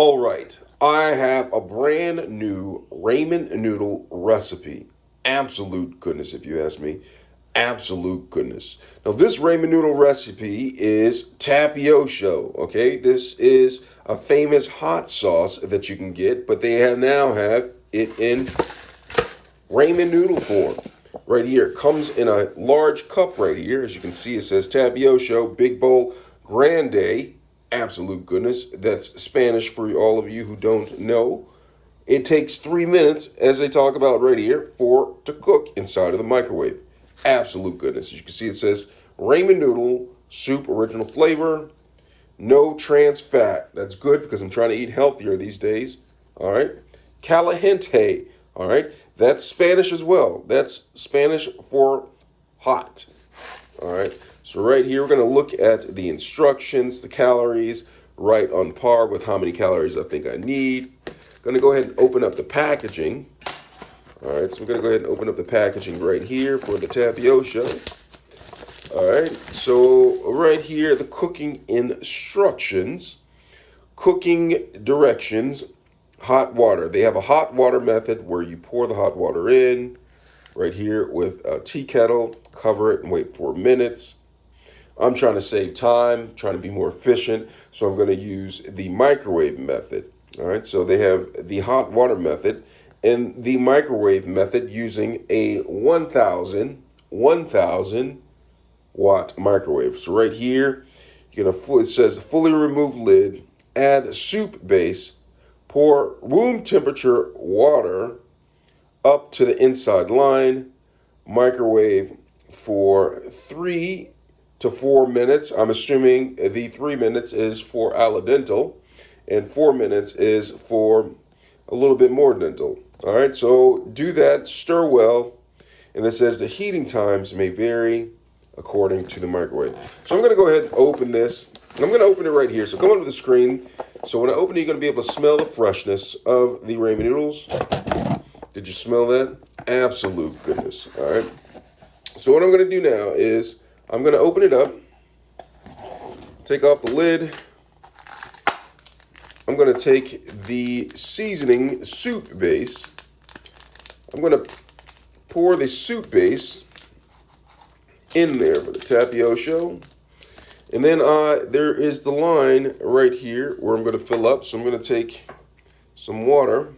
All right, I have a brand new ramen noodle recipe. Absolute goodness, if you ask me. Absolute goodness. Now, this ramen noodle recipe is Tapatio. Okay, this is a famous hot sauce that you can get, but they now have it in ramen noodle form. Right here, it comes in a large cup right here. As you can see, it says Tapatio, Big Bowl, Grande. Absolute goodness. That's Spanish for all of you who don't know. It takes 3 minutes, as they talk about right here, for to cook inside of the microwave. Absolute goodness. As you can see, it says ramen noodle soup, original flavor, no trans fat. That's good because I'm trying to eat healthier these days. All right. Caliente. All right. That's Spanish as well. That's Spanish for hot. All right. So right here, we're going to look at the instructions, the calories, right on par with how many calories I think I need. Going to go ahead and open up the packaging. All right. So we're going to go ahead and open up the packaging right here for the Tapatio. All right. So right here, the cooking instructions, cooking directions. Hot water. They have a hot water method where you pour the hot water in right here with a tea kettle, cover it and wait 4 minutes. I'm trying to save time, trying to be more efficient, so I'm going to use the microwave method. All right, so they have the hot water method and the microwave method using a 1000 watt microwave. So right here, it says fully remove lid, add soup base, pour room temperature water up to the inside line, microwave for 3 to 4 minutes. I'm assuming the 3 minutes is for al dente and 4 minutes is for a little bit more dental. All right, so do that, stir well, and it says the heating times may vary according to the microwave. So I'm going to go ahead and open this. I'm going to open it right here. So come onto the screen. So when I open it, you're going to be able to smell the freshness of the ramen noodles. Did you smell that? Absolute goodness. All right. So what I'm going to do now is I'm going to open it up, take off the lid. I'm going to take the seasoning soup base. I'm going to pour the soup base in there for the Tapatio. And then there is the line right here where I'm going to fill up. So I'm going to take some water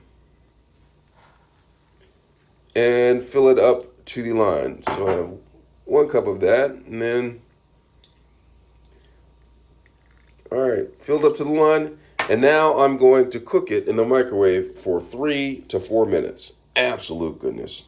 and fill it up to the line. So I have 1 cup of that, and then, all right, filled up to the line. And now I'm going to cook it in the microwave for 3 to 4 minutes. Absolute goodness.